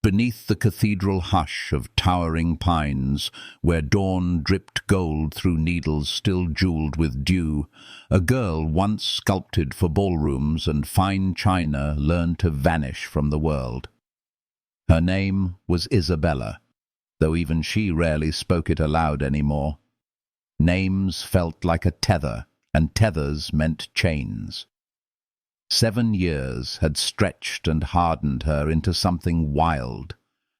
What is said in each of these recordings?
Beneath the cathedral hush of towering pines, where dawn dripped gold through needles still jeweled with dew, a girl once sculpted for ballrooms and fine china learned to vanish from the world. Her name was Isabella, though even she rarely spoke it aloud anymore. Names felt like a tether, and tethers meant chains. 7 years had stretched and hardened her into something wild.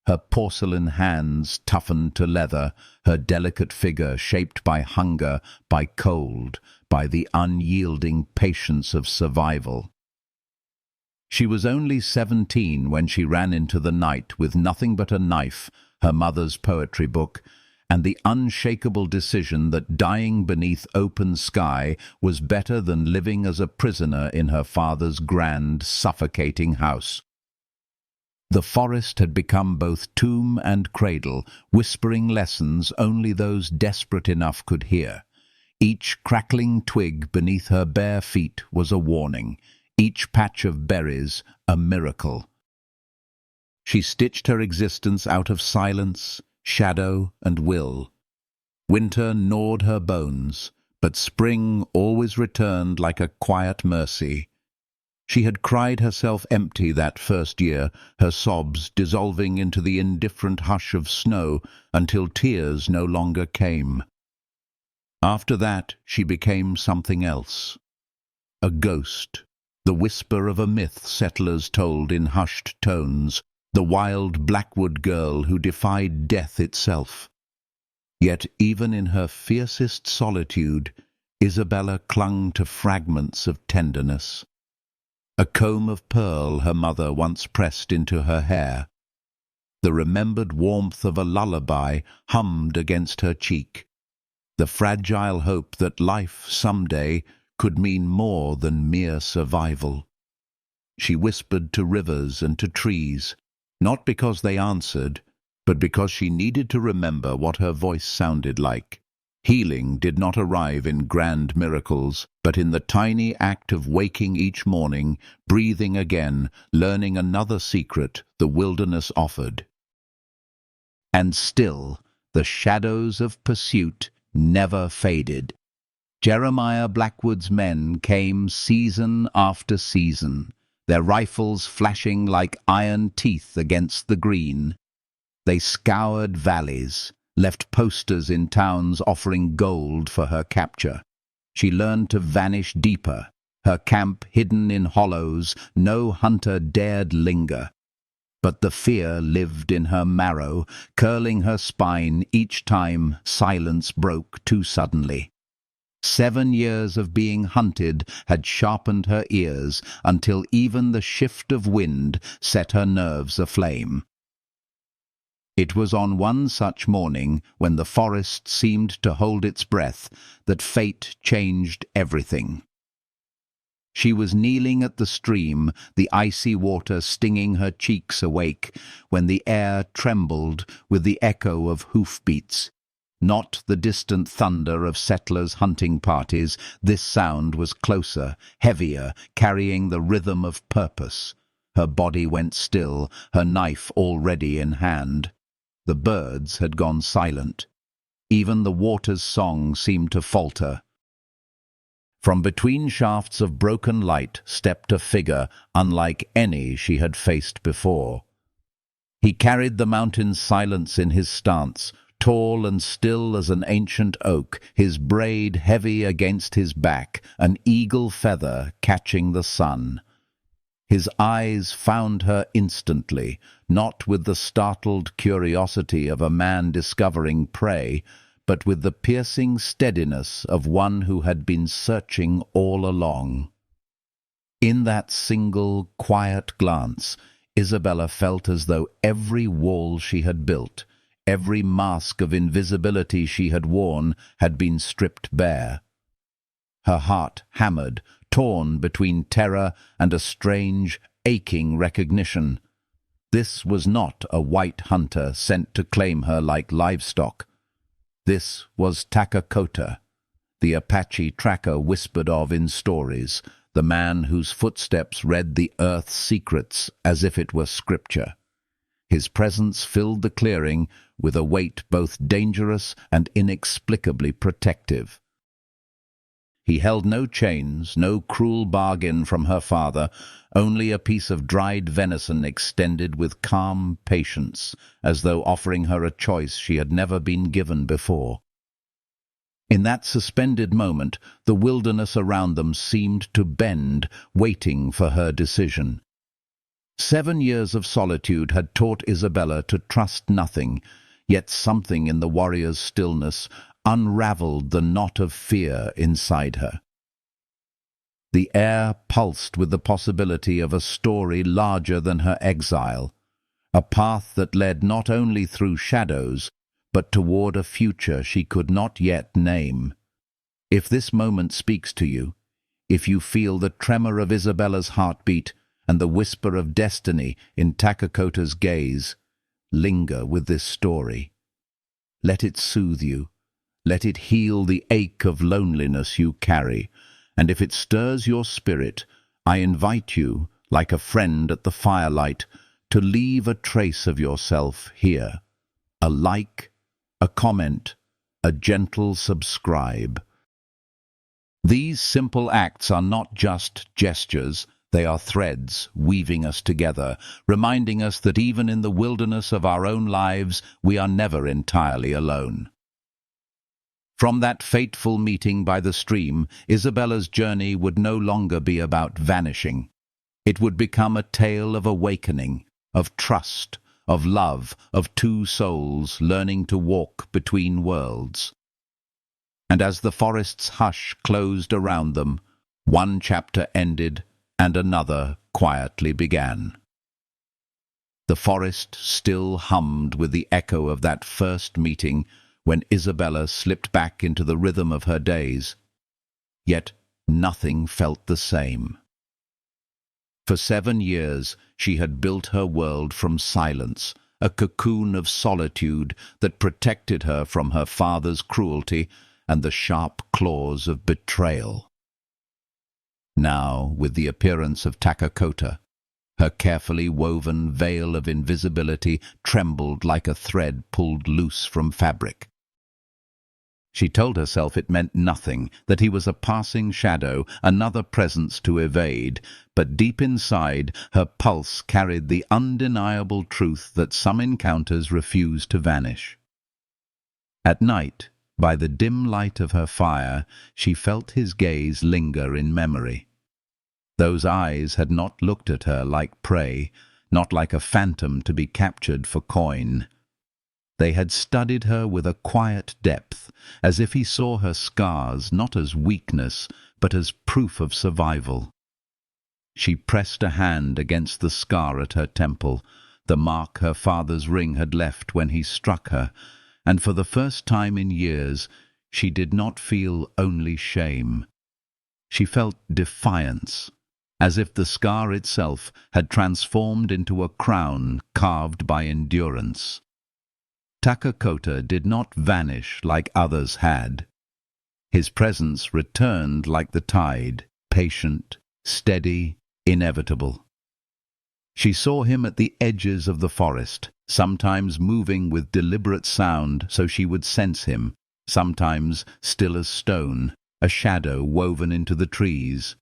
Her porcelain hands toughened to leather, her delicate figure shaped by hunger, by cold, by the unyielding patience of survival. She was only 17 when she ran into the night with nothing but a knife, her mother's poetry book, and the unshakable decision that dying beneath open sky was better than living as a prisoner in her father's grand, suffocating house. The forest had become both tomb and cradle, whispering lessons only those desperate enough could hear. Each crackling twig beneath her bare feet was a warning, each patch of berries a miracle. She stitched her existence out of silence, shadow and will. Winter gnawed her bones, but spring always returned like a quiet mercy. She had cried herself empty that first year, her sobs dissolving into the indifferent hush of snow until tears no longer came. After that she became something else. A ghost, the whisper of a myth settlers told in hushed tones, the wild Blackwood girl who defied death itself. Yet even in her fiercest solitude, Isabella clung to fragments of tenderness. A comb of pearl her mother once pressed into her hair. The remembered warmth of a lullaby hummed against her cheek. The fragile hope that life someday could mean more than mere survival. She whispered to rivers and to trees, not because they answered, but because she needed to remember what her voice sounded like. Healing did not arrive in grand miracles, but in the tiny act of waking each morning, breathing again, learning another secret the wilderness offered. And still, the shadows of pursuit never faded. Jeremiah Blackwood's men came season after season, their rifles flashing like iron teeth against the green. They scoured valleys, left posters in towns offering gold for her capture. She learned to vanish deeper, her camp hidden in hollows, no hunter dared linger. But the fear lived in her marrow, curling her spine each time silence broke too suddenly. 7 years of being hunted had sharpened her ears until even the shift of wind set her nerves aflame. It was on one such morning, when the forest seemed to hold its breath, that fate changed everything. She was kneeling at the stream, the icy water stinging her cheeks awake, when the air trembled with the echo of hoofbeats. Not the distant thunder of settlers' hunting parties, this sound was closer, heavier, carrying the rhythm of purpose. Her body went still, her knife already in hand. The birds had gone silent. Even the water's song seemed to falter. From between shafts of broken light stepped a figure unlike any she had faced before. He carried the mountain's silence in his stance, tall and still as an ancient oak, his braid heavy against his back, an eagle feather catching the sun. His eyes found her instantly, not with the startled curiosity of a man discovering prey, but with the piercing steadiness of one who had been searching all along. In that single, quiet glance, Isabella felt as though every wall she had built, every mask of invisibility she had worn, had been stripped bare. Her heart hammered, torn between terror and a strange, aching recognition. This was not a white hunter sent to claim her like livestock. This was Takakota, the Apache tracker whispered of in stories, the man whose footsteps read the earth's secrets as if it were scripture. His presence filled the clearing with a weight both dangerous and inexplicably protective. He held no chains, no cruel bargain from her father, only a piece of dried venison extended with calm patience, as though offering her a choice she had never been given before. In that suspended moment, the wilderness around them seemed to bend, waiting for her decision. 7 years of solitude had taught Isabella to trust nothing, yet something in the warrior's stillness unravelled the knot of fear inside her. The air pulsed with the possibility of a story larger than her exile, a path that led not only through shadows, but toward a future she could not yet name. If this moment speaks to you, if you feel the tremor of Isabella's heartbeat and the whisper of destiny in Takakota's gaze, linger with this story. Let it soothe you. Let it heal the ache of loneliness you carry, and if it stirs your spirit, I invite you, like a friend at the firelight, to leave a trace of yourself here. A like, a comment, a gentle subscribe. These simple acts are not just gestures, they are threads weaving us together, reminding us that even in the wilderness of our own lives, we are never entirely alone. From that fateful meeting by the stream, Isabella's journey would no longer be about vanishing. It would become a tale of awakening, of trust, of love, of two souls learning to walk between worlds. And as the forest's hush closed around them, one chapter ended and another quietly began. The forest still hummed with the echo of that first meeting when Isabella slipped back into the rhythm of her days. Yet nothing felt the same. For 7 years she had built her world from silence, a cocoon of solitude that protected her from her father's cruelty and the sharp claws of betrayal. Now, with the appearance of Takakota, her carefully woven veil of invisibility trembled like a thread pulled loose from fabric. She told herself it meant nothing, that he was a passing shadow, another presence to evade, but deep inside, her pulse carried the undeniable truth that some encounters refuse to vanish. At night, by the dim light of her fire, she felt his gaze linger in memory. Those eyes had not looked at her like prey, not like a phantom to be captured for coin. They had studied her with a quiet depth, as if he saw her scars not as weakness, but as proof of survival. She pressed a hand against the scar at her temple, the mark her father's ring had left when he struck her, and for the first time in years she did not feel only shame. She felt defiance, as if the scar itself had transformed into a crown carved by endurance. Takakota did not vanish like others had. His presence returned like the tide, patient, steady, inevitable. She saw him at the edges of the forest, sometimes moving with deliberate sound so she would sense him, sometimes still as stone, a shadow woven into the trees.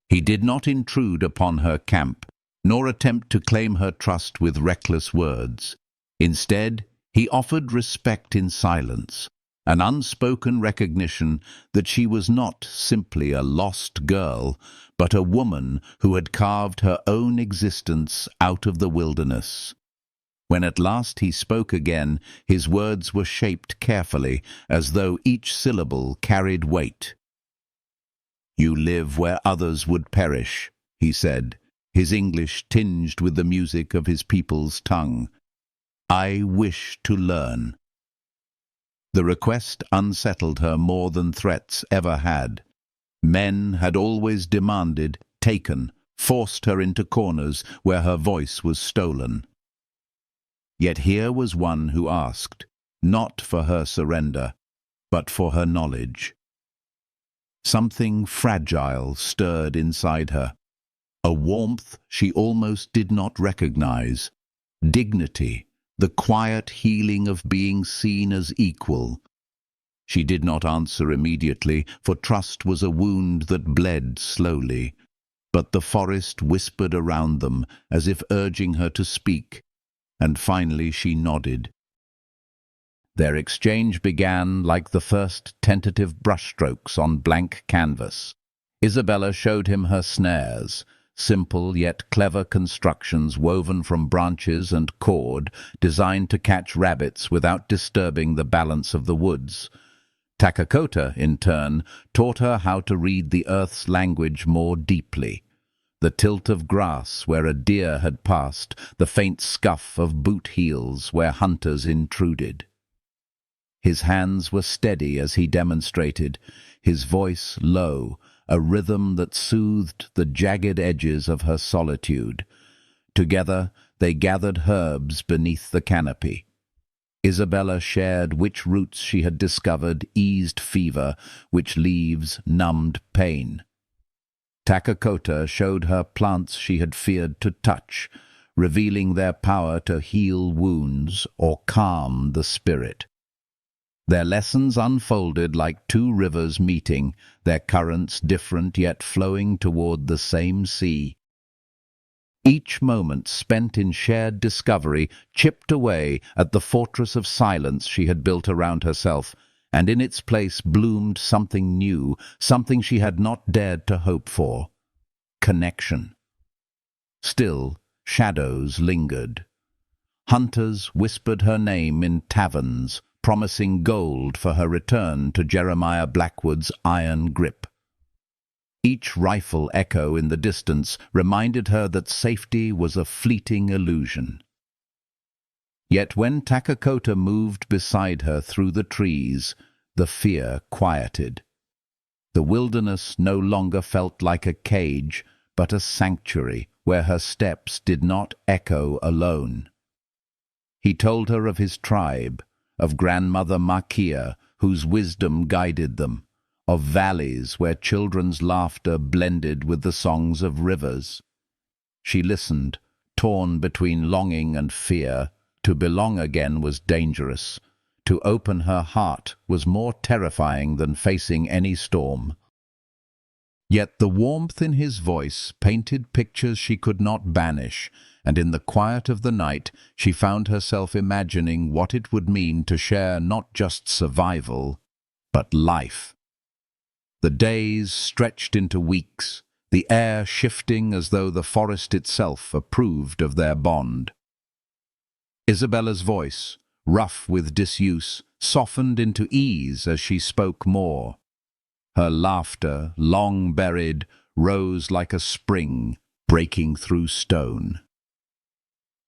He did not intrude upon her camp, nor attempt to claim her trust with reckless words. Instead, he offered respect in silence, an unspoken recognition that she was not simply a lost girl, but a woman who had carved her own existence out of the wilderness. When at last he spoke again, his words were shaped carefully, as though each syllable carried weight. "You live where others would perish," he said, his English tinged with the music of his people's tongue. "I wish to learn." The request unsettled her more than threats ever had. Men had always demanded, taken, forced her into corners where her voice was stolen. Yet here was one who asked, not for her surrender, but for her knowledge. Something fragile stirred inside her, a warmth she almost did not recognize, dignity, the quiet healing of being seen as equal. She did not answer immediately, for trust was a wound that bled slowly. But the forest whispered around them, as if urging her to speak, and finally she nodded. Their exchange began like the first tentative brushstrokes on blank canvas. Isabella showed him her snares, simple yet clever constructions woven from branches and cord, designed to catch rabbits without disturbing the balance of the woods. Takakota, in turn, taught her how to read the earth's language more deeply. The tilt of grass where a deer had passed, the faint scuff of boot heels where hunters intruded. His hands were steady as he demonstrated, his voice low, a rhythm that soothed the jagged edges of her solitude. Together they gathered herbs beneath the canopy. Isabella shared which roots she had discovered eased fever, which leaves numbed pain. Takakota showed her plants she had feared to touch, revealing their power to heal wounds or calm the spirit. Their lessons unfolded like two rivers meeting, their currents different yet flowing toward the same sea. Each moment spent in shared discovery chipped away at the fortress of silence she had built around herself, and in its place bloomed something new, something she had not dared to hope for: connection. Still, shadows lingered. Hunters whispered her name in taverns, promising gold for her return to Jeremiah Blackwood's iron grip. Each rifle echo in the distance reminded her that safety was a fleeting illusion. Yet when Takakota moved beside her through the trees, the fear quieted. The wilderness no longer felt like a cage, but a sanctuary where her steps did not echo alone. He told her of his tribe, of Grandmother Makia, whose wisdom guided them, of valleys where children's laughter blended with the songs of rivers. She listened, torn between longing and fear. To belong again was dangerous. To open her heart was more terrifying than facing any storm. Yet the warmth in his voice painted pictures she could not banish, and in the quiet of the night she found herself imagining what it would mean to share not just survival, but life. The days stretched into weeks, the air shifting as though the forest itself approved of their bond. Isabella's voice, rough with disuse, softened into ease as she spoke more. Her laughter, long buried, rose like a spring breaking through stone.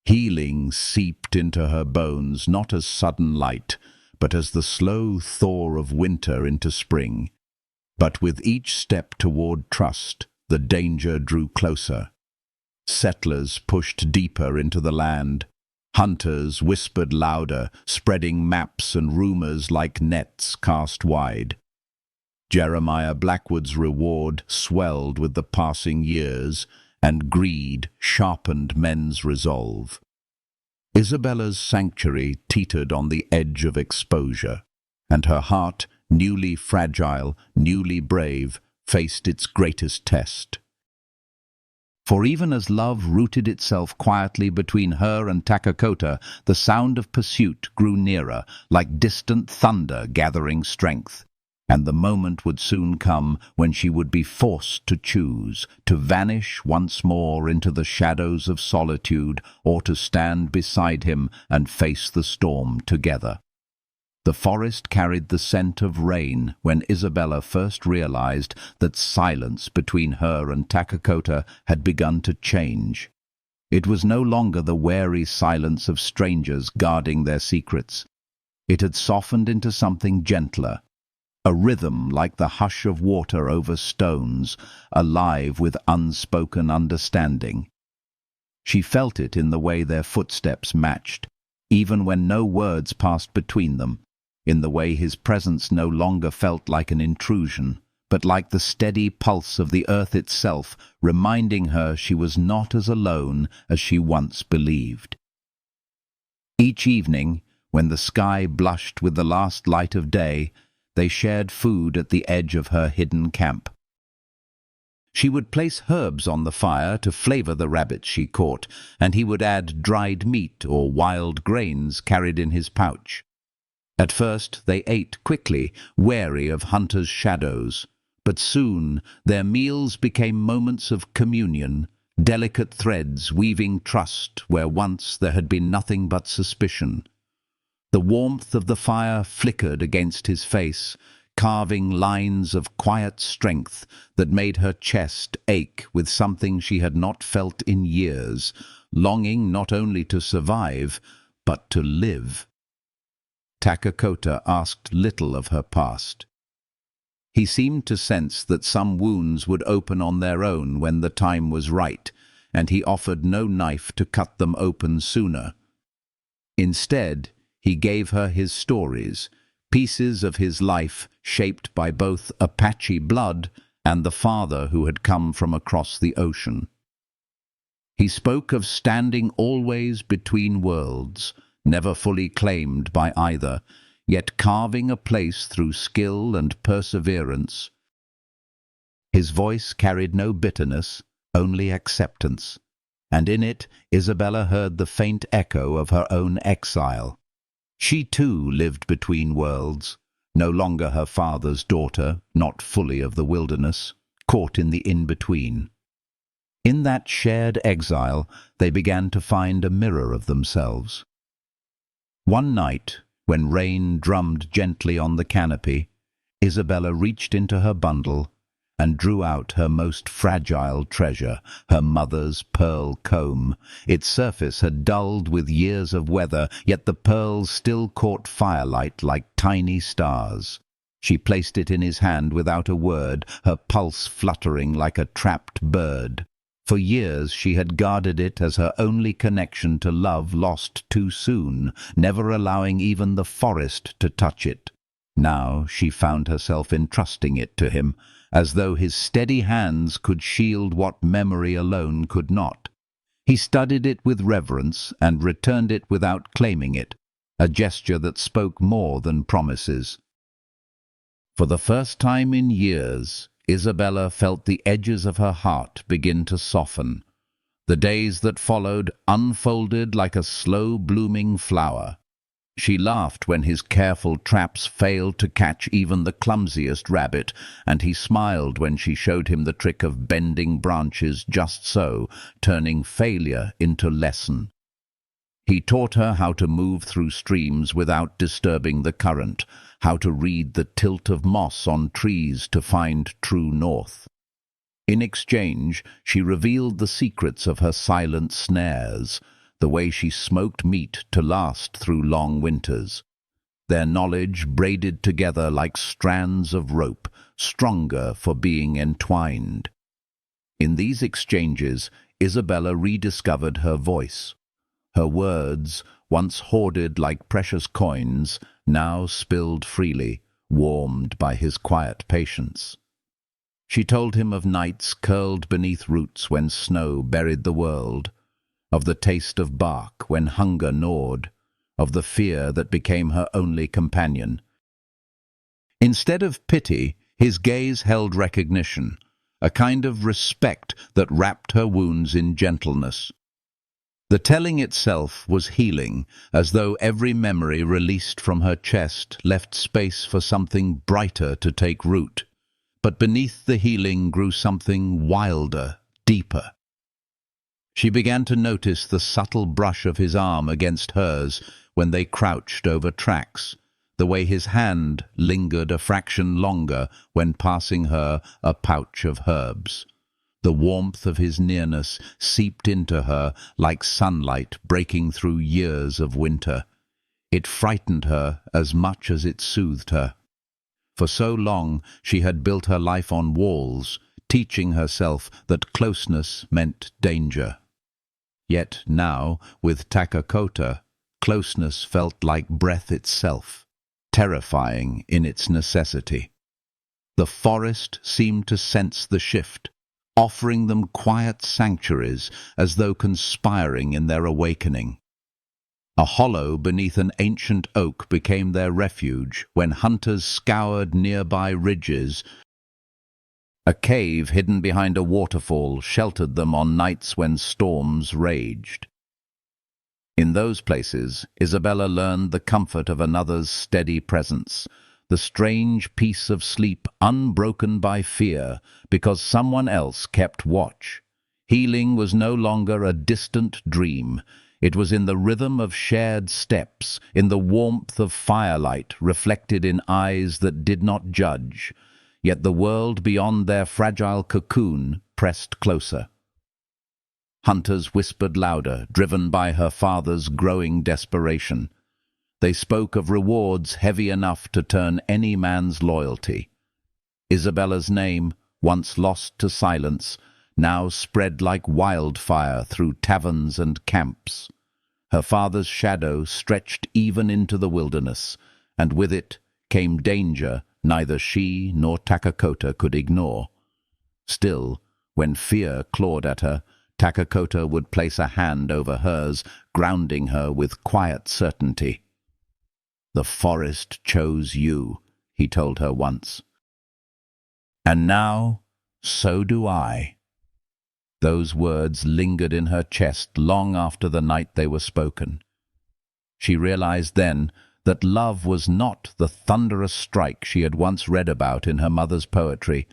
Healing seeped into her bones, not as sudden light, but as the slow thaw of winter into spring. But with each step toward trust, the danger drew closer. Settlers pushed deeper into the land. Hunters whispered louder, spreading maps and rumors like nets cast wide. Jeremiah Blackwood's reward swelled with the passing years, and greed sharpened men's resolve. Isabella's sanctuary teetered on the edge of exposure, and her heart, newly fragile, newly brave, faced its greatest test. For even as love rooted itself quietly between her and Takakota, the sound of pursuit grew nearer, like distant thunder gathering strength. And the moment would soon come when she would be forced to choose, to vanish once more into the shadows of solitude, or to stand beside him and face the storm together. The forest carried the scent of rain when Isabella first realized that silence between her and Takakota had begun to change. It was no longer the wary silence of strangers guarding their secrets. It had softened into something gentler, a rhythm like the hush of water over stones, alive with unspoken understanding. She felt it in the way their footsteps matched, even when no words passed between them, in the way his presence no longer felt like an intrusion, but like the steady pulse of the earth itself, reminding her she was not as alone as she once believed. Each evening, when the sky blushed with the last light of day, they shared food at the edge of her hidden camp. She would place herbs on the fire to flavor the rabbits she caught, and he would add dried meat or wild grains carried in his pouch. At first they ate quickly, wary of hunters' shadows, but soon their meals became moments of communion, delicate threads weaving trust where once there had been nothing but suspicion. The warmth of the fire flickered against his face, carving lines of quiet strength that made her chest ache with something she had not felt in years, longing not only to survive, but to live. Takakota asked little of her past. He seemed to sense that some wounds would open on their own when the time was right, and he offered no knife to cut them open sooner. Instead, he gave her his stories, pieces of his life shaped by both Apache blood and the father who had come from across the ocean. He spoke of standing always between worlds, never fully claimed by either, yet carving a place through skill and perseverance. His voice carried no bitterness, only acceptance, and in it Isabella heard the faint echo of her own exile. She too lived between worlds, no longer her father's daughter, not fully of the wilderness, caught in the in-between. In that shared exile, they began to find a mirror of themselves. One night, when rain drummed gently on the canopy, Isabella reached into her bundle and drew out her most fragile treasure, her mother's pearl comb. Its surface had dulled with years of weather, yet the pearls still caught firelight like tiny stars. She placed it in his hand without a word, her pulse fluttering like a trapped bird. For years she had guarded it as her only connection to love lost too soon, never allowing even the forest to touch it. Now she found herself entrusting it to him, as though his steady hands could shield what memory alone could not. He studied it with reverence and returned it without claiming it, a gesture that spoke more than promises. For the first time in years, Isabella felt the edges of her heart begin to soften. The days that followed unfolded like a slow-blooming flower. She laughed when his careful traps failed to catch even the clumsiest rabbit, and he smiled when she showed him the trick of bending branches just so, turning failure into lesson. He taught her how to move through streams without disturbing the current, how to read the tilt of moss on trees to find true north. In exchange, she revealed the secrets of her silent snares, the way she smoked meat to last through long winters. Their knowledge braided together like strands of rope, stronger for being entwined. In these exchanges, Isabella rediscovered her voice. Her words, once hoarded like precious coins, now spilled freely, warmed by his quiet patience. She told him of nights curled beneath roots when snow buried the world, of the taste of bark when hunger gnawed, of the fear that became her only companion. Instead of pity, his gaze held recognition, a kind of respect that wrapped her wounds in gentleness. The telling itself was healing, as though every memory released from her chest left space for something brighter to take root. But beneath the healing grew something wilder, deeper. She began to notice the subtle brush of his arm against hers when they crouched over tracks, the way his hand lingered a fraction longer when passing her a pouch of herbs. The warmth of his nearness seeped into her like sunlight breaking through years of winter. It frightened her as much as it soothed her. For so long she had built her life on walls, teaching herself that closeness meant danger. Yet now, with Takakota, closeness felt like breath itself, terrifying in its necessity. The forest seemed to sense the shift, offering them quiet sanctuaries as though conspiring in their awakening. A hollow beneath an ancient oak became their refuge when hunters scoured nearby ridges. A cave hidden behind a waterfall sheltered them on nights when storms raged. In those places, Isabella learned the comfort of another's steady presence, the strange peace of sleep unbroken by fear, because someone else kept watch. Healing was no longer a distant dream. It was in the rhythm of shared steps, in the warmth of firelight reflected in eyes that did not judge. Yet the world beyond their fragile cocoon pressed closer. Hunters whispered louder, driven by her father's growing desperation. They spoke of rewards heavy enough to turn any man's loyalty. Isabella's name, once lost to silence, now spread like wildfire through taverns and camps. Her father's shadow stretched even into the wilderness, and with it came danger neither she nor Takakota could ignore. Still, when fear clawed at her, Takakota would place a hand over hers, grounding her with quiet certainty. "The forest chose you," he told her once. "And now, so do I." Those words lingered in her chest long after the night they were spoken. She realized then that love was not the thunderous strike she had once read about in her mother's poetry,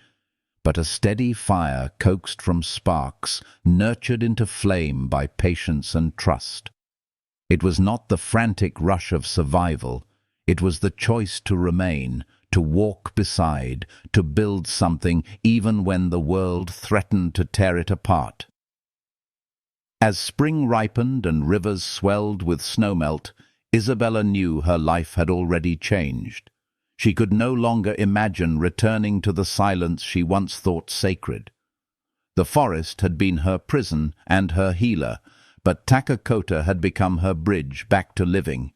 but a steady fire coaxed from sparks, nurtured into flame by patience and trust. It was not the frantic rush of survival, it was the choice to remain, to walk beside, to build something even when the world threatened to tear it apart. As spring ripened and rivers swelled with snowmelt, Isabella knew her life had already changed. She could no longer imagine returning to the silence she once thought sacred. The forest had been her prison and her healer, but Takakota had become her bridge back to living.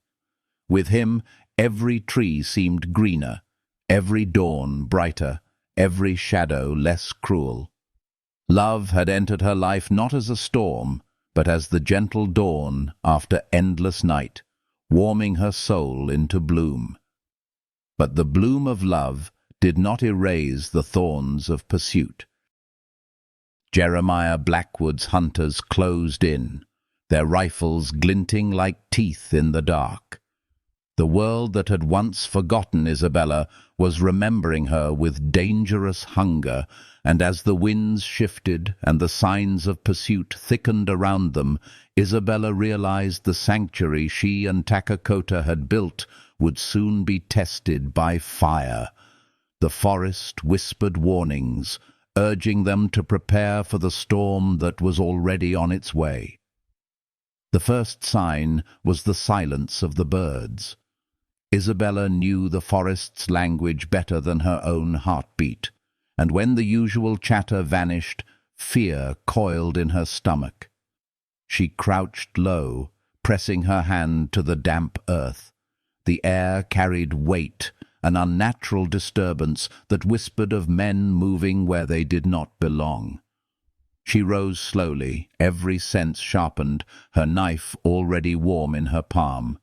With him, every tree seemed greener, every dawn brighter, every shadow less cruel. Love had entered her life not as a storm, but as the gentle dawn after endless night, warming her soul into bloom. But the bloom of love did not erase the thorns of pursuit. Jeremiah Blackwood's hunters closed in, their rifles glinting like teeth in the dark. The world that had once forgotten Isabella was remembering her with dangerous hunger, and as the winds shifted and the signs of pursuit thickened around them, Isabella realized the sanctuary she and Takakota had built would soon be tested by fire. The forest whispered warnings, urging them to prepare for the storm that was already on its way. The first sign was the silence of the birds. Isabella knew the forest's language better than her own heartbeat, and when the usual chatter vanished, fear coiled in her stomach. She crouched low, pressing her hand to the damp earth. The air carried weight, an unnatural disturbance that whispered of men moving where they did not belong. She rose slowly, every sense sharpened, her knife already warm in her palm.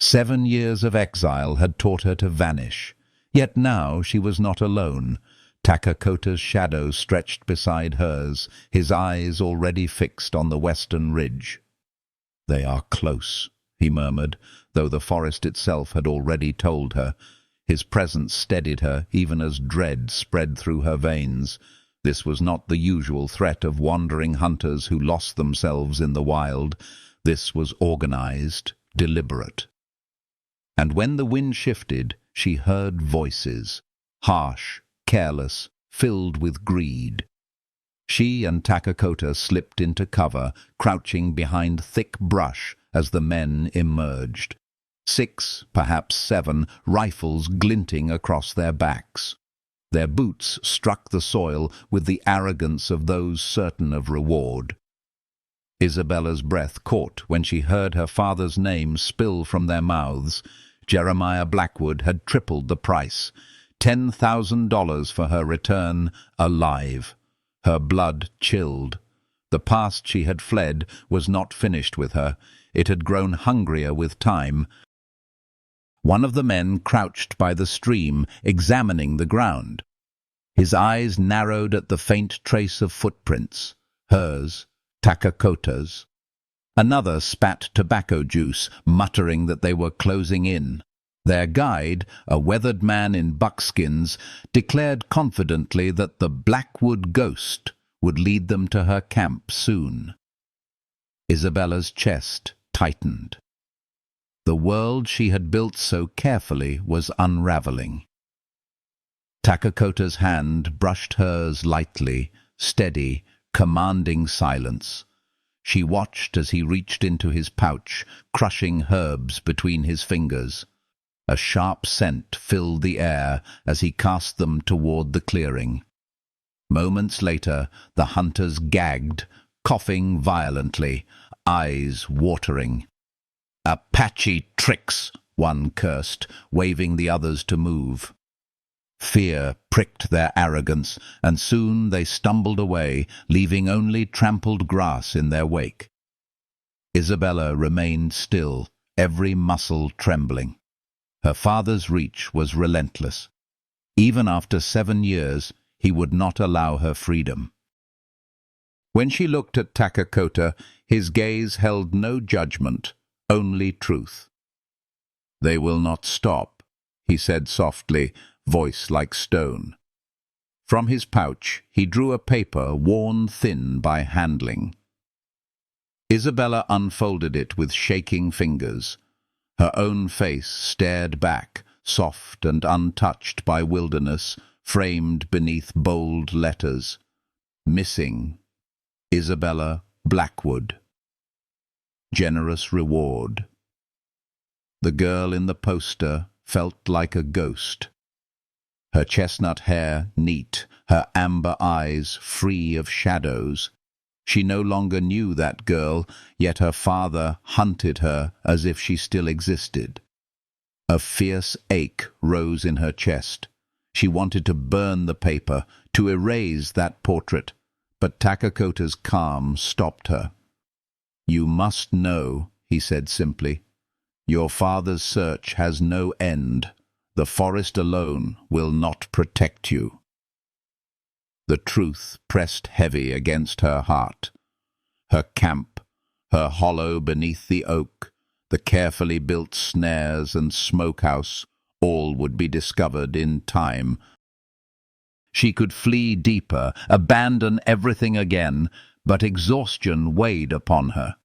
7 years of exile had taught her to vanish, yet now she was not alone. Takakota's shadow stretched beside hers, his eyes already fixed on the western ridge. "They are close," he murmured, though the forest itself had already told her. His presence steadied her, even as dread spread through her veins. This was not the usual threat of wandering hunters who lost themselves in the wild. This was organized, deliberate. And when the wind shifted, she heard voices, harsh, careless, filled with greed. She and Takakota slipped into cover, crouching behind thick brush as the men emerged. 6, perhaps 7, rifles glinting across their backs. Their boots struck the soil with the arrogance of those certain of reward. Isabella's breath caught when she heard her father's name spill from their mouths. Jeremiah Blackwood had tripled the price. $10,000 for her return, alive. Her blood chilled. The past she had fled was not finished with her. It had grown hungrier with time. One of the men crouched by the stream, examining the ground. His eyes narrowed at the faint trace of footprints, hers, Takakota's. Another spat tobacco juice, muttering that they were closing in. Their guide, a weathered man in buckskins, declared confidently that the Blackwood ghost would lead them to her camp soon. Isabella's chest tightened. The world she had built so carefully was unraveling. Takakota's hand brushed hers lightly, steady, commanding silence. She watched as he reached into his pouch, crushing herbs between his fingers. A sharp scent filled the air as he cast them toward the clearing. Moments later, the hunters gagged, coughing violently, eyes watering. "Apache tricks," one cursed, waving the others to move. Fear pricked their arrogance, and soon they stumbled away, leaving only trampled grass in their wake. Isabella remained still, every muscle trembling. Her father's reach was relentless. Even after 7 years, he would not allow her freedom. When she looked at Takakota, his gaze held no judgment, only truth. "They will not stop," he said softly, voice like stone. From his pouch, he drew a paper worn thin by handling. Isabella unfolded it with shaking fingers. Her own face stared back, soft and untouched by wilderness, framed beneath bold letters. Missing, Isabella Blackwood. Generous reward. The girl in the poster felt like a ghost. Her chestnut hair neat, her amber eyes free of shadows. She no longer knew that girl, yet her father hunted her as if she still existed. A fierce ache rose in her chest. She wanted to burn the paper, to erase that portrait, but Takakota's calm stopped her. "You must know," he said simply. "Your father's search has no end. The forest alone will not protect you." The truth pressed heavy against her heart. Her camp, her hollow beneath the oak, the carefully built snares and smokehouse, all would be discovered in time. She could flee deeper, abandon everything again, but exhaustion weighed upon her.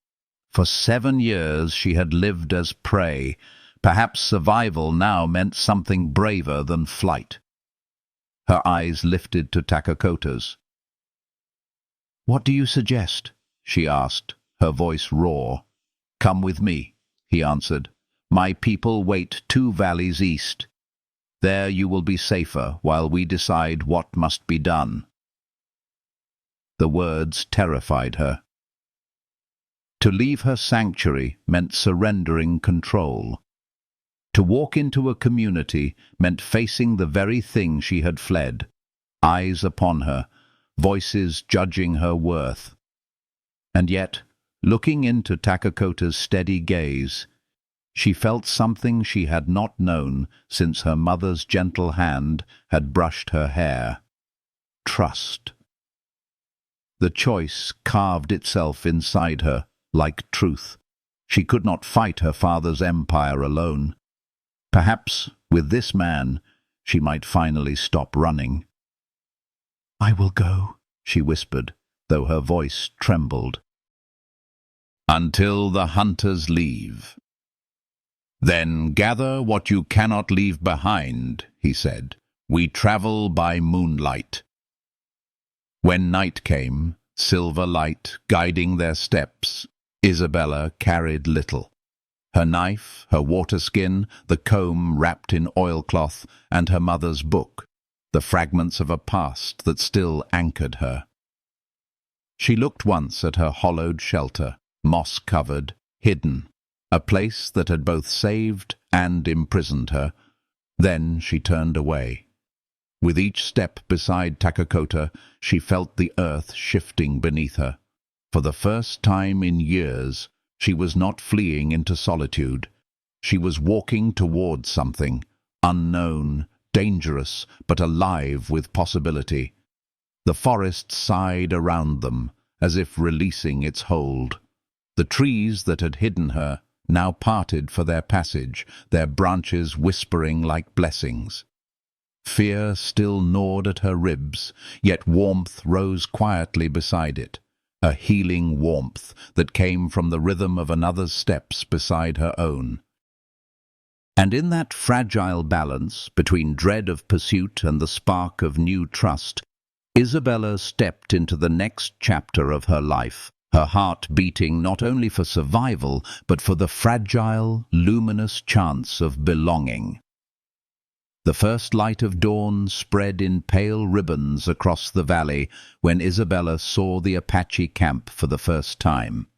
For 7 years she had lived as prey. Perhaps survival now meant something braver than flight. Her eyes lifted to Takakota's. "What do you suggest?" she asked, her voice raw. "Come with me," he answered. "My people wait 2 valleys east. There you will be safer while we decide what must be done." The words terrified her. To leave her sanctuary meant surrendering control. To walk into a community meant facing the very thing she had fled. Eyes upon her, voices judging her worth. And yet, looking into Takakota's steady gaze, she felt something she had not known since her mother's gentle hand had brushed her hair. Trust. The choice carved itself inside her, like truth. She could not fight her father's empire alone. Perhaps, with this man, she might finally stop running. "I will go," she whispered, though her voice trembled. "Until the hunters leave. Then gather what you cannot leave behind," he said. "We travel by moonlight." When night came, silver light guiding their steps, Isabella carried little. Her knife, her water skin, the comb wrapped in oilcloth, and her mother's book, the fragments of a past that still anchored her. She looked once at her hollowed shelter, moss-covered, hidden, a place that had both saved and imprisoned her. Then she turned away. With each step beside Takakota, she felt the earth shifting beneath her. For the first time in years, She was not fleeing into solitude. She was walking towards something, unknown, dangerous, but alive with possibility. The forest sighed around them, as if releasing its hold. The trees that had hidden her now parted for their passage, their branches whispering like blessings. Fear still gnawed at her ribs, yet warmth rose quietly beside it, a healing warmth that came from the rhythm of another's steps beside her own. And in that fragile balance between dread of pursuit and the spark of new trust, Isabella stepped into the next chapter of her life, her heart beating not only for survival, but for the fragile, luminous chance of belonging. The first light of dawn spread in pale ribbons across the valley when Isabella saw the Apache camp for the first time.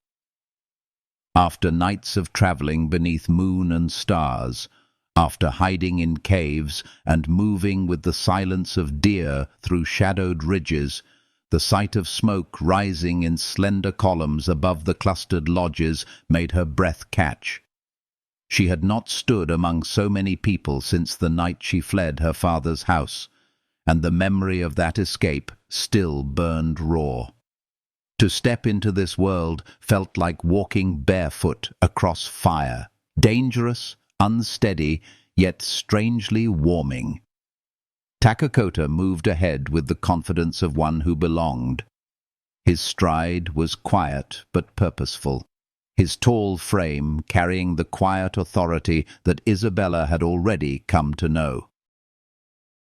After nights of traveling beneath moon and stars, after hiding in caves and moving with the silence of deer through shadowed ridges, the sight of smoke rising in slender columns above the clustered lodges made her breath catch. She had not stood among so many people since the night she fled her father's house, and the memory of that escape still burned raw. To step into this world felt like walking barefoot across fire, dangerous, unsteady, yet strangely warming. Takakota moved ahead with the confidence of one who belonged. His stride was quiet but purposeful, his tall frame carrying the quiet authority that Isabella had already come to know.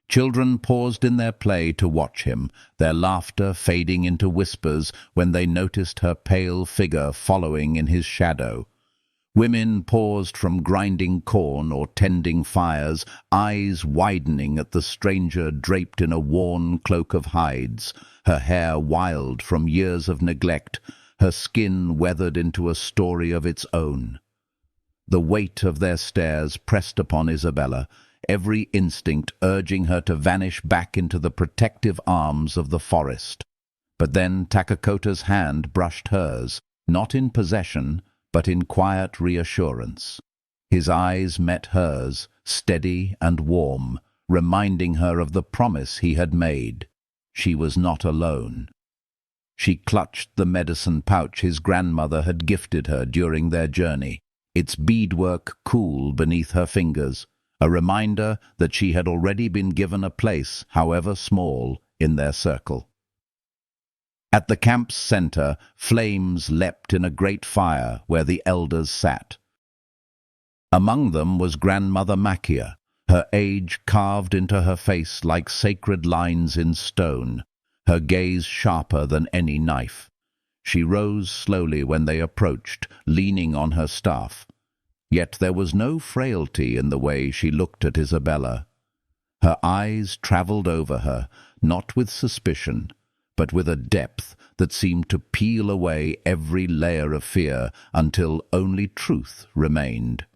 Children paused in their play to watch him, their laughter fading into whispers when they noticed her pale figure following in his shadow. Women paused from grinding corn or tending fires, eyes widening at the stranger draped in a worn cloak of hides, her hair wild from years of neglect, her skin weathered into a story of its own. The weight of their stares pressed upon Isabella, every instinct urging her to vanish back into the protective arms of the forest. But then Takakota's hand brushed hers, not in possession, but in quiet reassurance. His eyes met hers, steady and warm, reminding her of the promise he had made. She was not alone. She clutched the medicine pouch his grandmother had gifted her during their journey, its beadwork cool beneath her fingers, a reminder that she had already been given a place, however small, in their circle. At the camp's center, flames leapt in a great fire where the elders sat. Among them was Grandmother Makia, her age carved into her face like sacred lines in stone, her gaze sharper than any knife. She rose slowly when they approached, leaning on her staff. Yet there was no frailty in the way she looked at Isabella. Her eyes travelled over her, not with suspicion, but with a depth that seemed to peel away every layer of fear until only truth remained.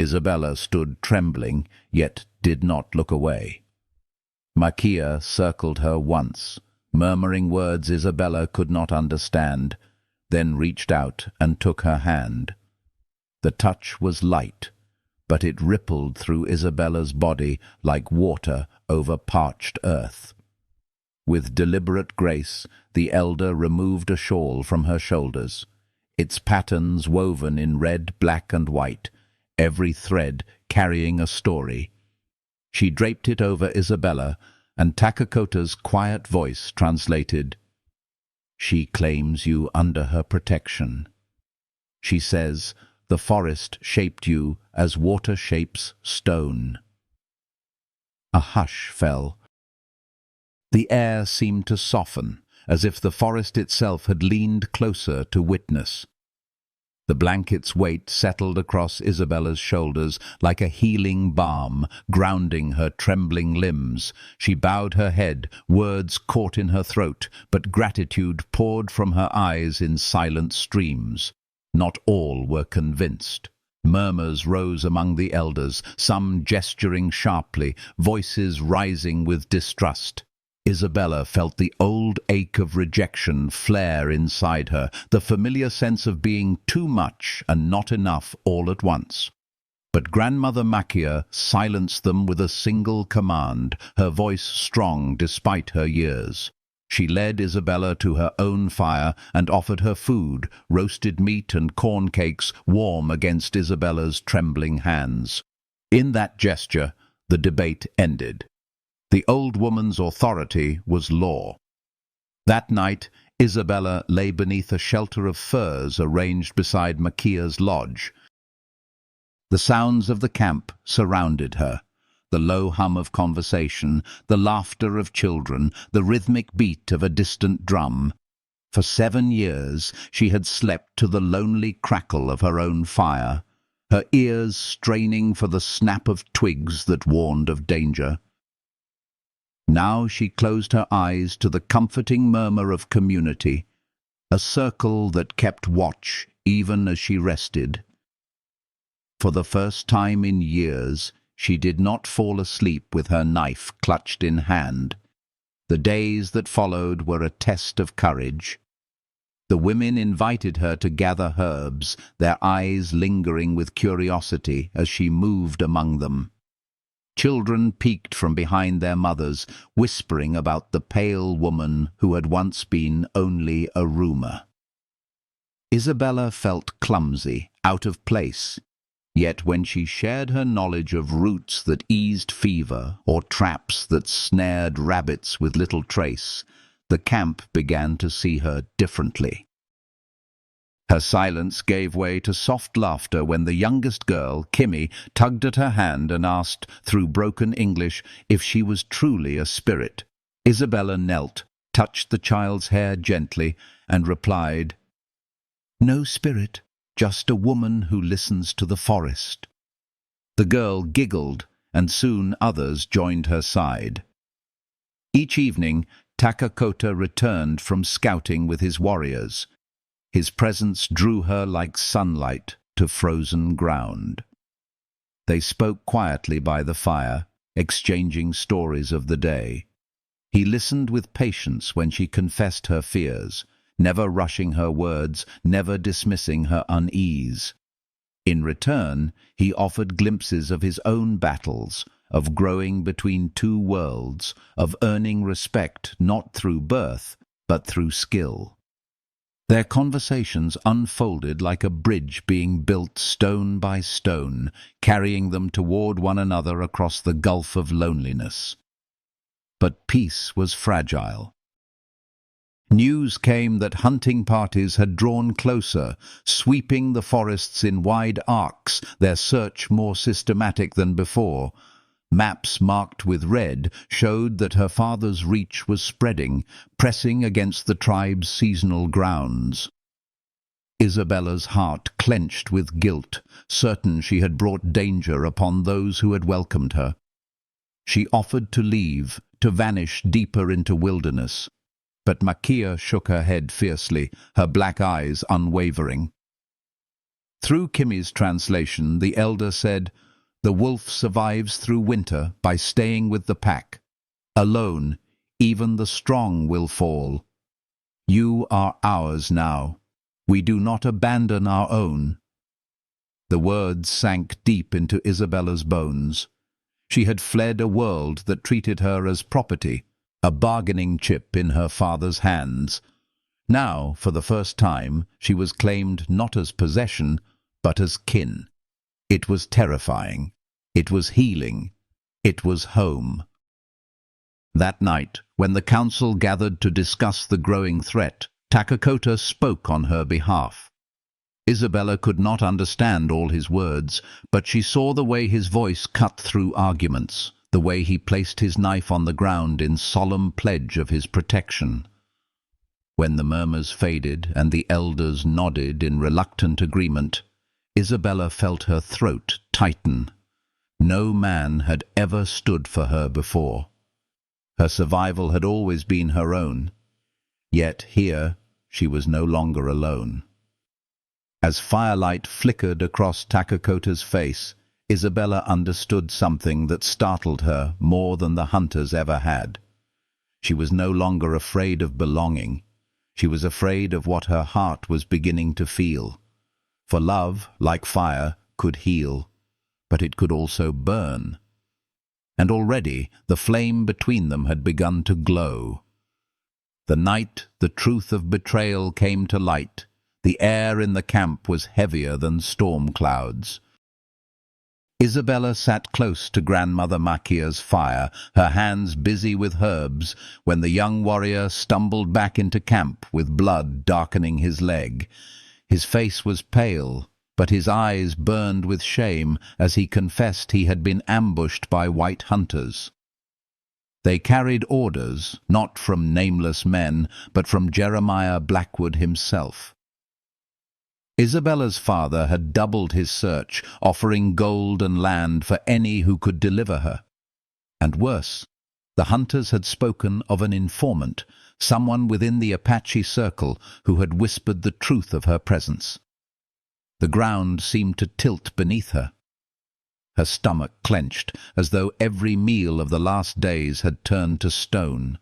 Isabella stood trembling, yet did not look away. Makia circled her once, murmuring words Isabella could not understand, then reached out and took her hand. The touch was light, but it rippled through Isabella's body like water over parched earth. With deliberate grace, the elder removed a shawl from her shoulders, its patterns woven in red, black, and white, every thread carrying a story. She draped it over Isabella, and Takakota's quiet voice translated, "She claims you under her protection. She says the forest shaped you as water shapes stone." A hush fell. The air seemed to soften, as if the forest itself had leaned closer to witness. The blanket's weight settled across Isabella's shoulders like a healing balm, grounding her trembling limbs. She bowed her head, words caught in her throat, but gratitude poured from her eyes in silent streams. Not all were convinced. Murmurs rose among the elders, some gesturing sharply, voices rising with distrust. Isabella felt the old ache of rejection flare inside her, the familiar sense of being too much and not enough all at once. But Grandmother Makia silenced them with a single command, her voice strong despite her years. She led Isabella to her own fire and offered her food, roasted meat and corn cakes, warm against Isabella's trembling hands. In that gesture, the debate ended. The old woman's authority was law. That night, Isabella lay beneath a shelter of firs arranged beside Makia's lodge. The sounds of the camp surrounded her. The low hum of conversation, the laughter of children, the rhythmic beat of a distant drum. For 7 years she had slept to the lonely crackle of her own fire, her ears straining for the snap of twigs that warned of danger. Now she closed her eyes to the comforting murmur of community, a circle that kept watch even as she rested. For the first time in years, she did not fall asleep with her knife clutched in hand. The days that followed were a test of courage. The women invited her to gather herbs, their eyes lingering with curiosity as she moved among them. Children peeked from behind their mothers, whispering about the pale woman who had once been only a rumor. Isabella felt clumsy, out of place. Yet when she shared her knowledge of roots that eased fever or traps that snared rabbits with little trace, the camp began to see her differently. Her silence gave way to soft laughter when the youngest girl, Kimmy, tugged at her hand and asked, through broken English, if she was truly a spirit. Isabella knelt, touched the child's hair gently, and replied, "No spirit, just a woman who listens to the forest." The girl giggled, and soon others joined her side. Each evening, Takakota returned from scouting with his warriors. His presence drew her like sunlight to frozen ground. They spoke quietly by the fire, exchanging stories of the day. He listened with patience when she confessed her fears, never rushing her words, never dismissing her unease. In return, he offered glimpses of his own battles, of growing between two worlds, of earning respect not through birth, but through skill. Their conversations unfolded like a bridge being built stone by stone, carrying them toward one another across the gulf of loneliness. But peace was fragile. News came that hunting parties had drawn closer, sweeping the forests in wide arcs, their search more systematic than before. Maps marked with red showed that her father's reach was spreading, pressing against the tribe's seasonal grounds. Isabella's heart clenched with guilt, certain she had brought danger upon those who had welcomed her. She offered to leave, to vanish deeper into wilderness. But Makia shook her head fiercely, her black eyes unwavering. Through Kimmy's translation, the elder said, "The wolf survives through winter by staying with the pack. Alone, even the strong will fall. You are ours now. We do not abandon our own." The words sank deep into Isabella's bones. She had fled a world that treated her as property, a bargaining chip in her father's hands. Now, for the first time, she was claimed not as possession, but as kin. It was terrifying. It was healing. It was home. That night, when the council gathered to discuss the growing threat, Takakota spoke on her behalf. Isabella could not understand all his words, but she saw the way his voice cut through arguments, the way he placed his knife on the ground in solemn pledge of his protection. When the murmurs faded and the elders nodded in reluctant agreement, Isabella felt her throat tighten. No man had ever stood for her before. Her survival had always been her own, yet here she was no longer alone. As firelight flickered across Takakota's face, Isabella understood something that startled her more than the hunters ever had. She was no longer afraid of belonging. She was afraid of what her heart was beginning to feel. For love, like fire, could heal, but it could also burn. And already the flame between them had begun to glow. The night the truth of betrayal came to light. The air in the camp was heavier than storm clouds. Isabella sat close to Grandmother Machia's fire, her hands busy with herbs, when the young warrior stumbled back into camp with blood darkening his leg. His face was pale, but his eyes burned with shame as he confessed he had been ambushed by white hunters. They carried orders, not from nameless men, but from Jeremiah Blackwood himself. Isabella's father had doubled his search, offering gold and land for any who could deliver her. And worse, the hunters had spoken of an informant, someone within the Apache circle who had whispered the truth of her presence. The ground seemed to tilt beneath her. Her stomach clenched, as though every meal of the last days had turned to stone.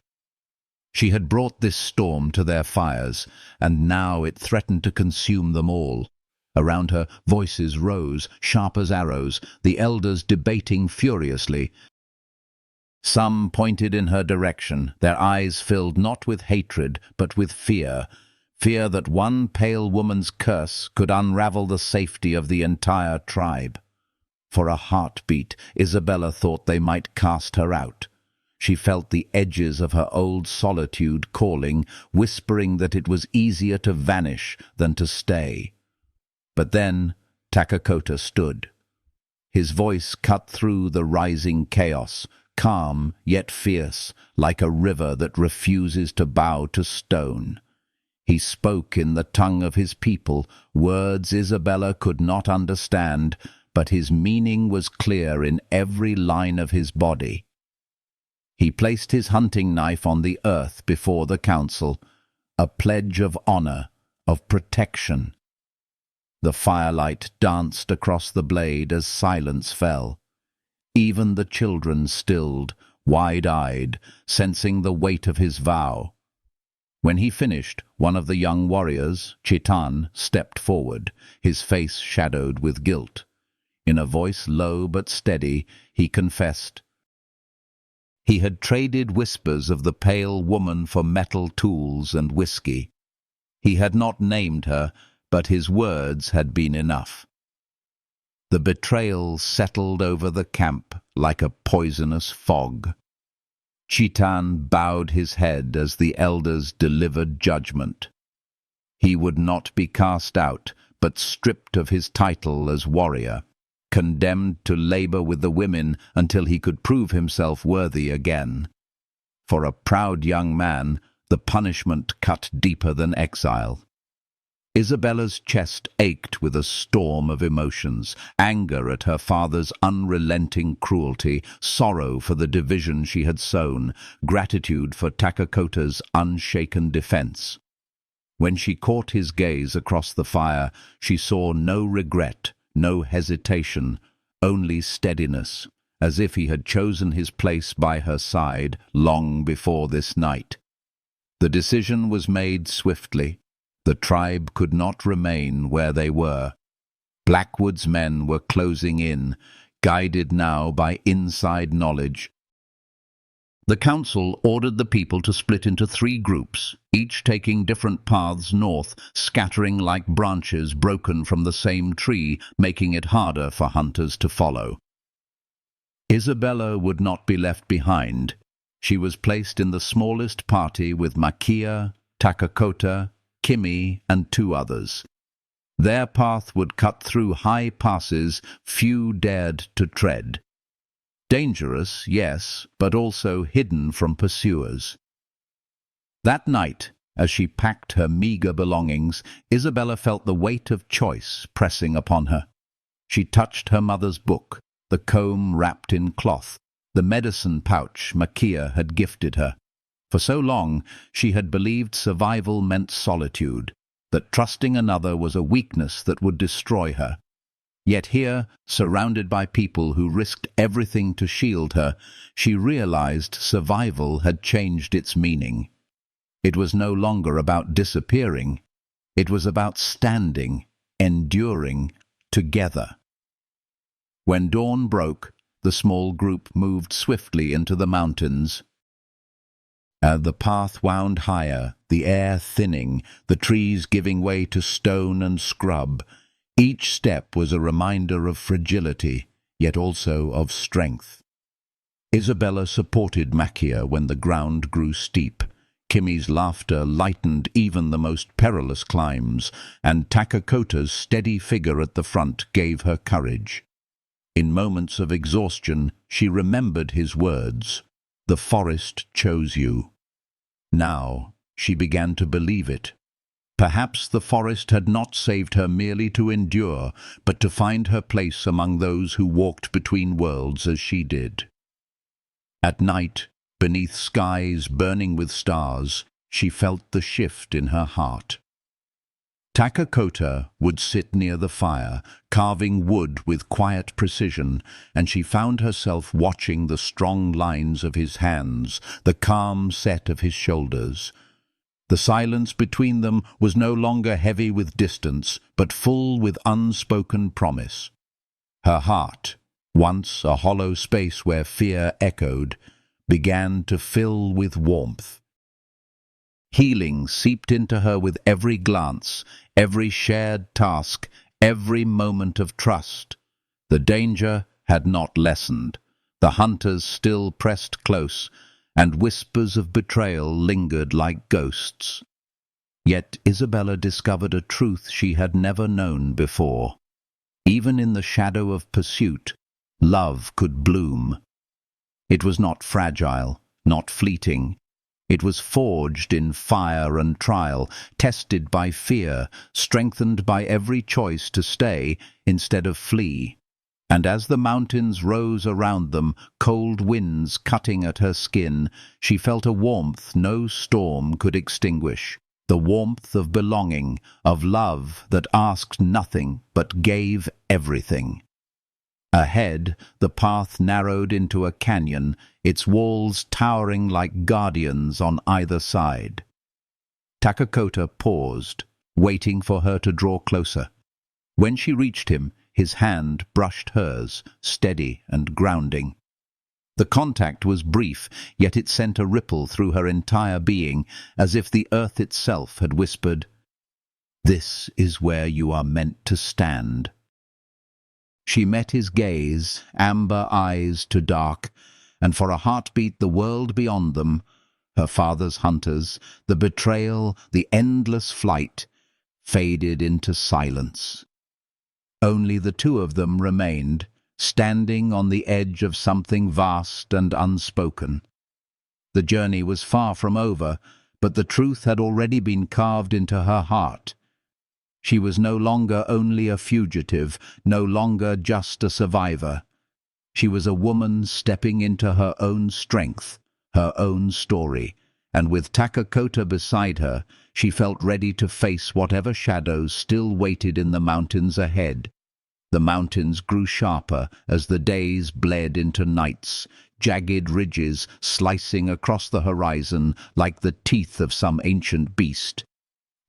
She had brought this storm to their fires, and now it threatened to consume them all. Around her, voices rose, sharp as arrows, the elders debating furiously. Some pointed in her direction, their eyes filled not with hatred, but with fear. Fear that one pale woman's curse could unravel the safety of the entire tribe. For a heartbeat, Isabella thought they might cast her out. She felt the edges of her old solitude calling, whispering that it was easier to vanish than to stay. But then Takakota stood. His voice cut through the rising chaos, calm yet fierce, like a river that refuses to bow to stone. He spoke in the tongue of his people, words Isabella could not understand, but his meaning was clear in every line of his body. He placed his hunting knife on the earth before the council, a pledge of honor, of protection. The firelight danced across the blade as silence fell. Even the children stilled, wide-eyed, sensing the weight of his vow. When he finished, one of the young warriors, Chitan, stepped forward, his face shadowed with guilt. In a voice low but steady, he confessed. He had traded whispers of the pale woman for metal tools and whiskey. He had not named her, but his words had been enough. The betrayal settled over the camp like a poisonous fog. Chitan bowed his head as the elders delivered judgment. He would not be cast out, but stripped of his title as warrior, condemned to labor with the women until he could prove himself worthy again. For a proud young man, the punishment cut deeper than exile. Isabella's chest ached with a storm of emotions, anger at her father's unrelenting cruelty, sorrow for the division she had sown, gratitude for Takakota's unshaken defense. When she caught his gaze across the fire, she saw no regret, no hesitation, only steadiness, as if he had chosen his place by her side long before this night. The decision was made swiftly. The tribe could not remain where they were. Blackwood's men were closing in, guided now by inside knowledge. The council ordered the people to split into 3 groups, each taking different paths north, scattering like branches broken from the same tree, making it harder for hunters to follow. Isabella would not be left behind. She was placed in the smallest party with Makia, Takakota, Kimi, and 2 others. Their path would cut through high passes few dared to tread. Dangerous, yes, but also hidden from pursuers. That night, as she packed her meager belongings, Isabella felt the weight of choice pressing upon her. She touched her mother's book, the comb wrapped in cloth, the medicine pouch Makia had gifted her. For so long, she had believed survival meant solitude, that trusting another was a weakness that would destroy her. Yet here, surrounded by people who risked everything to shield her, she realized survival had changed its meaning. It was no longer about disappearing. It was about standing, enduring, together. When dawn broke, the small group moved swiftly into the mountains. The path wound higher, the air thinning, the trees giving way to stone and scrub. Each step was a reminder of fragility, yet also of strength. Isabella supported Makia when the ground grew steep. Kimmy's laughter lightened even the most perilous climbs, and Takakota's steady figure at the front gave her courage. In moments of exhaustion, she remembered his words, "The forest chose you." Now she began to believe it. Perhaps the forest had not saved her merely to endure, but to find her place among those who walked between worlds as she did. At night, beneath skies burning with stars, she felt the shift in her heart. Takakota would sit near the fire, carving wood with quiet precision, and she found herself watching the strong lines of his hands, the calm set of his shoulders. The silence between them was no longer heavy with distance, but full with unspoken promise. Her heart, once a hollow space where fear echoed, began to fill with warmth. Healing seeped into her with every glance, every shared task, every moment of trust. The danger had not lessened. The hunters still pressed close, and whispers of betrayal lingered like ghosts. Yet Isabella discovered a truth she had never known before. Even in the shadow of pursuit, love could bloom. It was not fragile, not fleeting. It was forged in fire and trial, tested by fear, strengthened by every choice to stay instead of flee. And as the mountains rose around them, cold winds cutting at her skin, she felt a warmth no storm could extinguish, the warmth of belonging, of love that asked nothing but gave everything. Ahead, the path narrowed into a canyon, its walls towering like guardians on either side. Takakota paused, waiting for her to draw closer. When she reached him, his hand brushed hers, steady and grounding. The contact was brief, yet it sent a ripple through her entire being, as if the earth itself had whispered, "This is where you are meant to stand." She met his gaze, amber eyes to dark, and for a heartbeat the world beyond them, her father's hunters, the betrayal, the endless flight, faded into silence. Only the two of them remained, standing on the edge of something vast and unspoken. The journey was far from over, but the truth had already been carved into her heart. She was no longer only a fugitive, no longer just a survivor. She was a woman stepping into her own strength, her own story, and with Takakota beside her, she felt ready to face whatever shadows still waited in the mountains ahead. The mountains grew sharper as the days bled into nights, jagged ridges slicing across the horizon like the teeth of some ancient beast.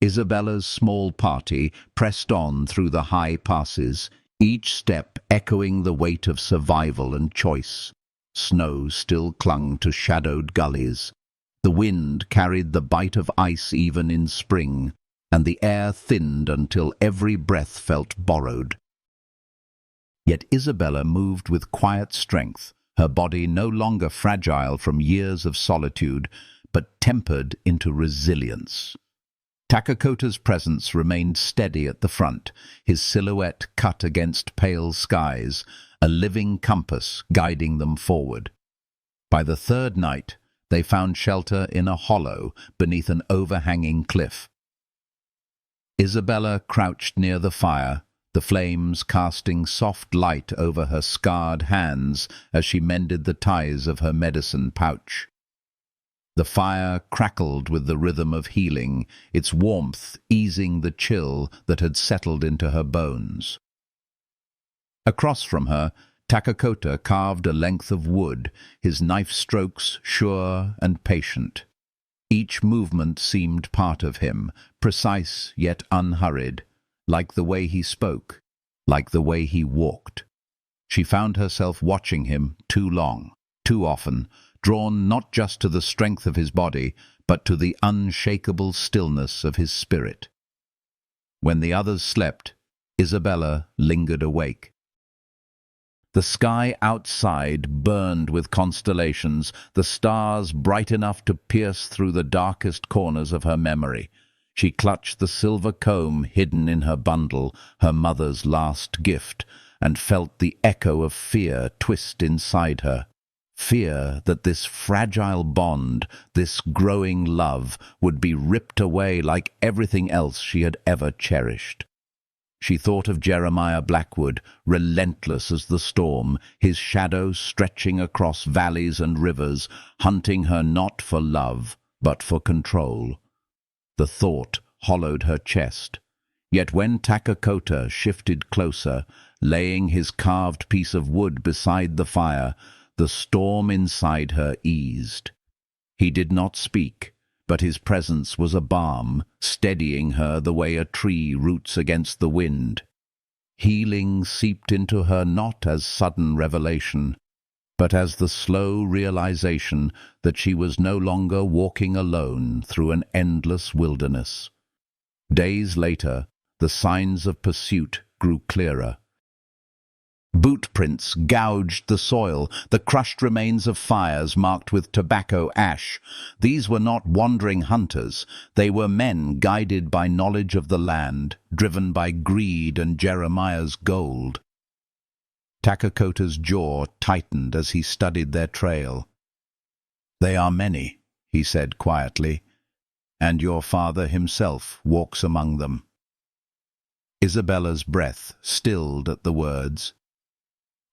Isabella's small party pressed on through the high passes, each step echoing the weight of survival and choice. Snow still clung to shadowed gullies. The wind carried the bite of ice even in spring, and the air thinned until every breath felt borrowed. Yet Isabella moved with quiet strength, her body no longer fragile from years of solitude, but tempered into resilience. Takakota's presence remained steady at the front, his silhouette cut against pale skies, a living compass guiding them forward. By the third night, they found shelter in a hollow beneath an overhanging cliff. Isabella crouched near the fire, the flames casting soft light over her scarred hands as she mended the ties of her medicine pouch. The fire crackled with the rhythm of healing, its warmth easing the chill that had settled into her bones. Across from her, Takakota carved a length of wood, his knife strokes sure and patient. Each movement seemed part of him, precise yet unhurried, like the way he spoke, like the way he walked. She found herself watching him too long, too often, drawn not just to the strength of his body, but to the unshakable stillness of his spirit. When the others slept, Isabella lingered awake. The sky outside burned with constellations, the stars bright enough to pierce through the darkest corners of her memory. She clutched the silver comb hidden in her bundle, her mother's last gift, and felt the echo of fear twist inside her. Fear that this fragile bond, this growing love, would be ripped away like everything else she had ever cherished. She thought of Jeremiah Blackwood, relentless as the storm, his shadow stretching across valleys and rivers, hunting her not for love, but for control. The thought hollowed her chest. Yet when Takakota shifted closer, laying his carved piece of wood beside the fire, the storm inside her eased. He did not speak, but his presence was a balm, steadying her the way a tree roots against the wind. Healing seeped into her not as sudden revelation, but as the slow realization that she was no longer walking alone through an endless wilderness. Days later, the signs of pursuit grew clearer. Boot prints gouged the soil, the crushed remains of fires marked with tobacco ash. These were not wandering hunters. They were men guided by knowledge of the land, driven by greed and Jeremiah's gold. Takakota's jaw tightened as he studied their trail. "They are many," he said quietly, "and your father himself walks among them." Isabella's breath stilled at the words.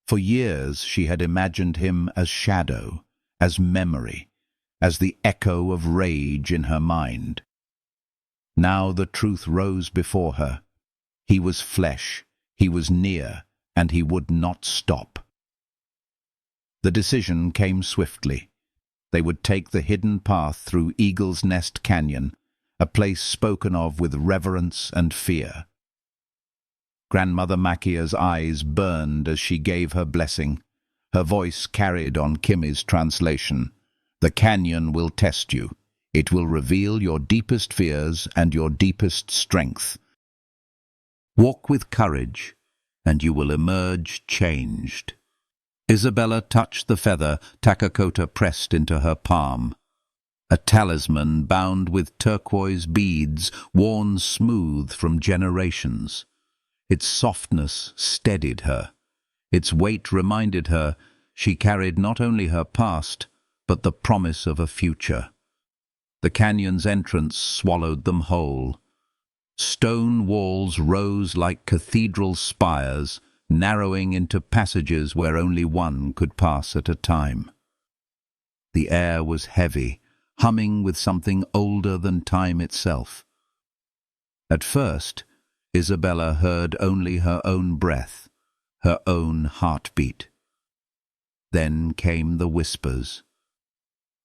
For years she had imagined him as shadow, as memory, as the echo of rage in her mind. Now the truth rose before her. He was flesh, he was near, and he would not stop. The decision came swiftly. They would take the hidden path through Eagle's Nest Canyon, a place spoken of with reverence and fear. Grandmother Makia's eyes burned as she gave her blessing. Her voice carried on Kimmy's translation. "The canyon will test you. It will reveal your deepest fears and your deepest strength. Walk with courage, and you will emerge changed." Isabella touched the feather Takakota pressed into her palm. A talisman bound with turquoise beads, worn smooth from generations. Its softness steadied her. Its weight reminded her she carried not only her past, but the promise of a future. The canyon's entrance swallowed them whole. Stone walls rose like cathedral spires, narrowing into passages where only one could pass at a time. The air was heavy, humming with something older than time itself. At first, Isabella heard only her own breath, her own heartbeat. Then came the whispers.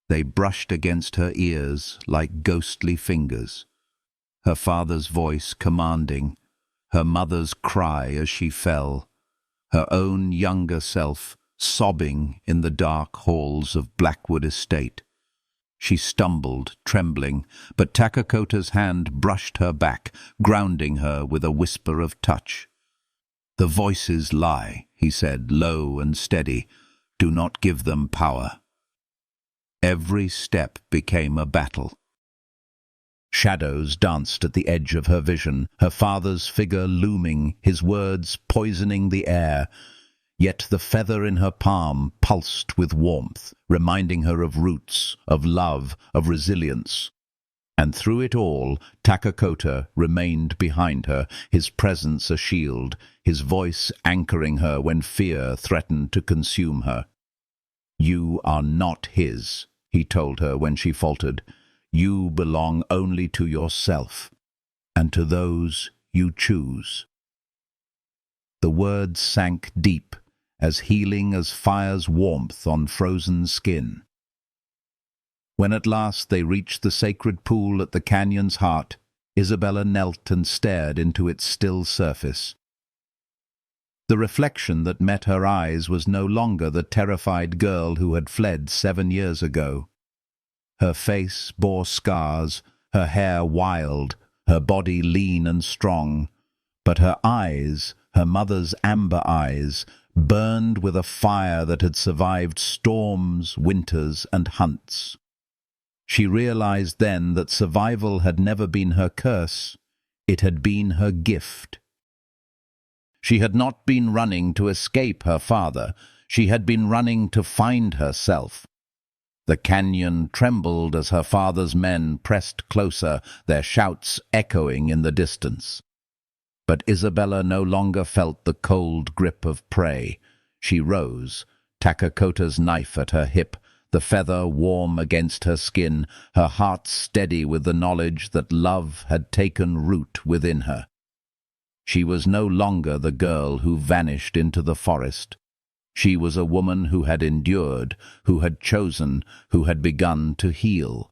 They brushed against her ears like ghostly fingers. Her father's voice commanding, her mother's cry as she fell, her own younger self sobbing in the dark halls of Blackwood Estate. She stumbled, trembling, but Takakota's hand brushed her back, grounding her with a whisper of touch. "The voices lie," he said, low and steady. "Do not give them power." Every step became a battle. Shadows danced at the edge of her vision, her father's figure looming, his words poisoning the air. Yet the feather in her palm pulsed with warmth, reminding her of roots, of love, of resilience. And through it all, Takakota remained behind her, his presence a shield, his voice anchoring her when fear threatened to consume her. "You are not his," he told her when she faltered. "You belong only to yourself, and to those you choose." The words sank deep, as healing as fire's warmth on frozen skin. When at last they reached the sacred pool at the canyon's heart, Isabella knelt and stared into its still surface. The reflection that met her eyes was no longer the terrified girl who had fled 7 years ago. Her face bore scars, her hair wild, her body lean and strong, but her eyes, her mother's amber eyes, burned with a fire that had survived storms, winters, and hunts. She realized then that survival had never been her curse, it had been her gift. She had not been running to escape her father, she had been running to find herself. The canyon trembled as her father's men pressed closer, their shouts echoing in the distance. But Isabella no longer felt the cold grip of prey. She rose, Takakota's knife at her hip, the feather warm against her skin, her heart steady with the knowledge that love had taken root within her. She was no longer the girl who vanished into the forest. She was a woman who had endured, who had chosen, who had begun to heal.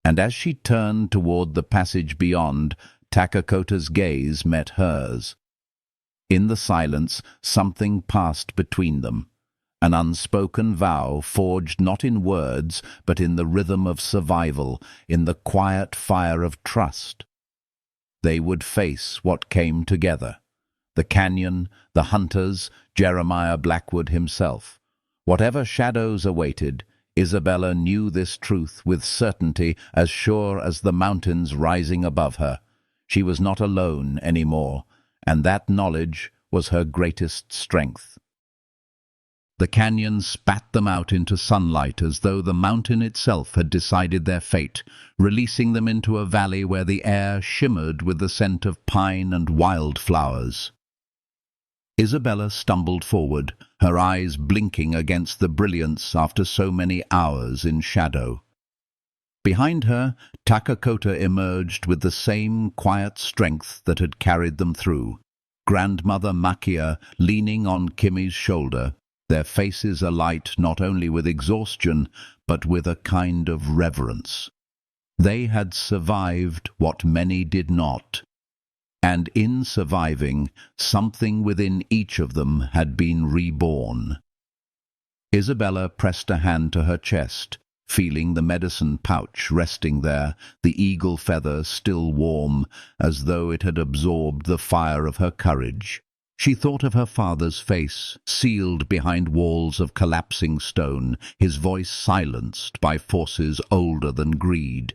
And as she turned toward the passage beyond, Takakota's gaze met hers. In the silence, something passed between them. An unspoken vow forged not in words, but in the rhythm of survival, in the quiet fire of trust. They would face what came together. The canyon, the hunters, Jeremiah Blackwood himself. Whatever shadows awaited, Isabella knew this truth with certainty as sure as the mountains rising above her. She was not alone anymore, and that knowledge was her greatest strength. The canyon spat them out into sunlight as though the mountain itself had decided their fate, releasing them into a valley where the air shimmered with the scent of pine and wildflowers. Isabella stumbled forward, her eyes blinking against the brilliance after so many hours in shadow. Behind her, Takakota emerged with the same quiet strength that had carried them through. Grandmother Makia leaning on Kimmy's shoulder, their faces alight not only with exhaustion, but with a kind of reverence. They had survived what many did not, and in surviving, something within each of them had been reborn. Isabella pressed a hand to her chest, feeling the medicine pouch resting there, the eagle feather still warm, as though it had absorbed the fire of her courage. She thought of her father's face, sealed behind walls of collapsing stone, his voice silenced by forces older than greed.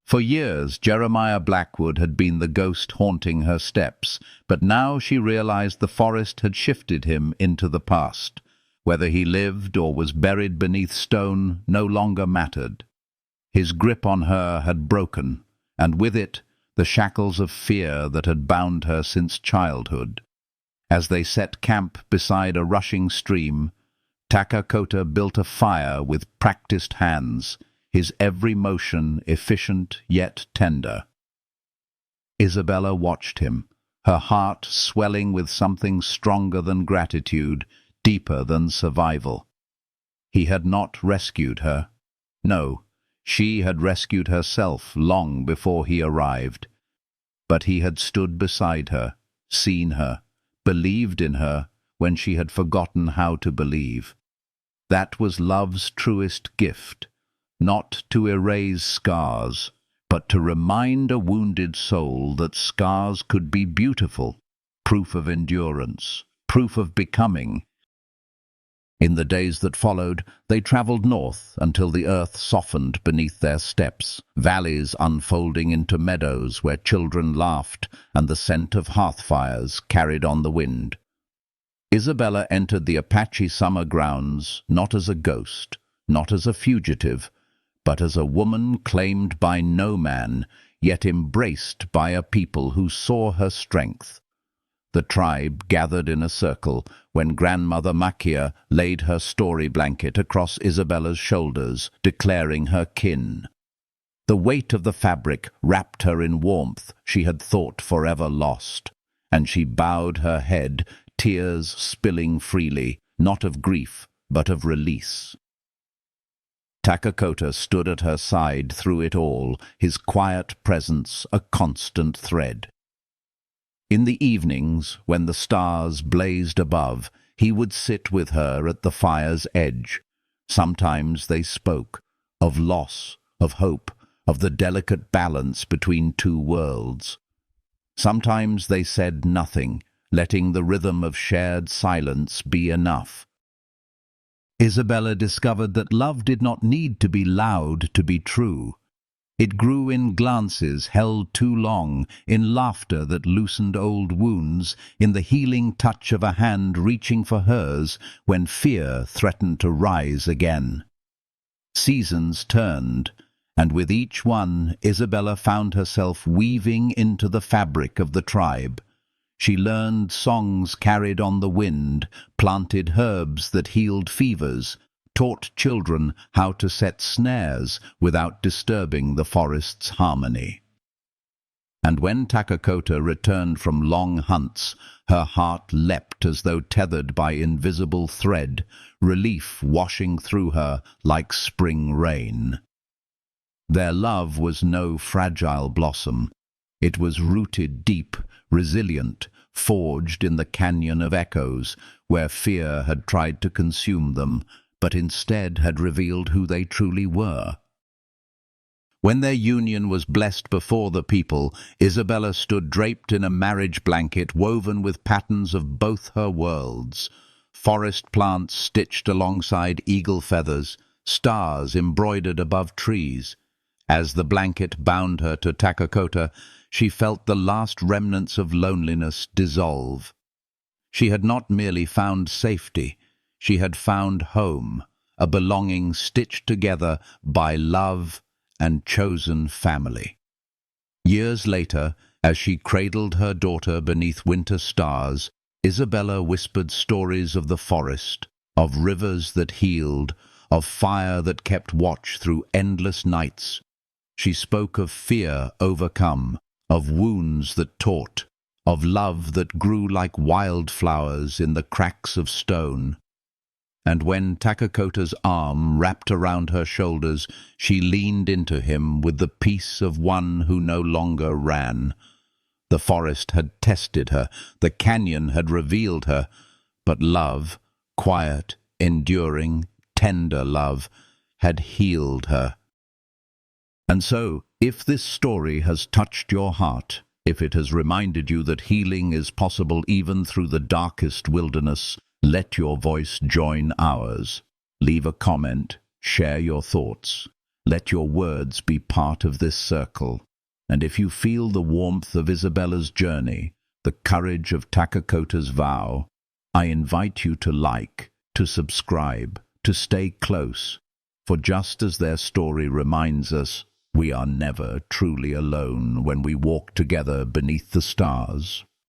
For years, Jeremiah Blackwood had been the ghost haunting her steps, but now she realized the forest had shifted him into the past. Whether he lived or was buried beneath stone no longer mattered. His grip on her had broken, and with it, the shackles of fear that had bound her since childhood. As they set camp beside a rushing stream, Takakota built a fire with practiced hands, his every motion efficient yet tender. Isabella watched him, her heart swelling with something stronger than gratitude, deeper than survival. He had not rescued her. No, she had rescued herself long before he arrived. But he had stood beside her, seen her, believed in her when she had forgotten how to believe. That was love's truest gift, not to erase scars, but to remind a wounded soul that scars could be beautiful, proof of endurance, proof of becoming. In the days that followed, they travelled north until the earth softened beneath their steps, valleys unfolding into meadows where children laughed and the scent of hearth fires carried on the wind. Isabella entered the Apache summer grounds not as a ghost, not as a fugitive, but as a woman claimed by no man, yet embraced by a people who saw her strength. The tribe gathered in a circle when Grandmother Makia laid her story blanket across Isabella's shoulders, declaring her kin. The weight of the fabric wrapped her in warmth she had thought forever lost, and she bowed her head, tears spilling freely, not of grief, but of release. Takakota stood at her side through it all, his quiet presence a constant thread. In the evenings, when the stars blazed above, he would sit with her at the fire's edge. Sometimes they spoke of loss, of hope, of the delicate balance between two worlds. Sometimes they said nothing, letting the rhythm of shared silence be enough. Isabella discovered that love did not need to be loud to be true. It grew in glances held too long, in laughter that loosened old wounds, in the healing touch of a hand reaching for hers when fear threatened to rise again. Seasons turned, and with each one Isabella found herself weaving into the fabric of the tribe. She learned songs carried on the wind, planted herbs that healed fevers, taught children how to set snares without disturbing the forest's harmony. And when Takakota returned from long hunts, her heart leapt as though tethered by invisible thread, relief washing through her like spring rain. Their love was no fragile blossom. It was rooted deep, resilient, forged in the canyon of echoes, where fear had tried to consume them, but instead had revealed who they truly were. When their union was blessed before the people, Isabella stood draped in a marriage blanket woven with patterns of both her worlds, forest plants stitched alongside eagle feathers, stars embroidered above trees. As the blanket bound her to Takakota, she felt the last remnants of loneliness dissolve. She had not merely found safety, she had found home, a belonging stitched together by love and chosen family. Years later, as she cradled her daughter beneath winter stars, Isabella whispered stories of the forest, of rivers that healed, of fire that kept watch through endless nights. She spoke of fear overcome, of wounds that taught, of love that grew like wildflowers in the cracks of stone. And when Takakota's arm wrapped around her shoulders, she leaned into him with the peace of one who no longer ran. The forest had tested her, the canyon had revealed her, but love, quiet, enduring, tender love, had healed her. And so, if this story has touched your heart, if it has reminded you that healing is possible even through the darkest wilderness, let your voice join ours. Leave a comment, share your thoughts. Let your words be part of this circle. And if you feel the warmth of Isabella's journey, the courage of Takakota's vow, I invite you to like, to subscribe, to stay close. For just as their story reminds us, we are never truly alone when we walk together beneath the stars.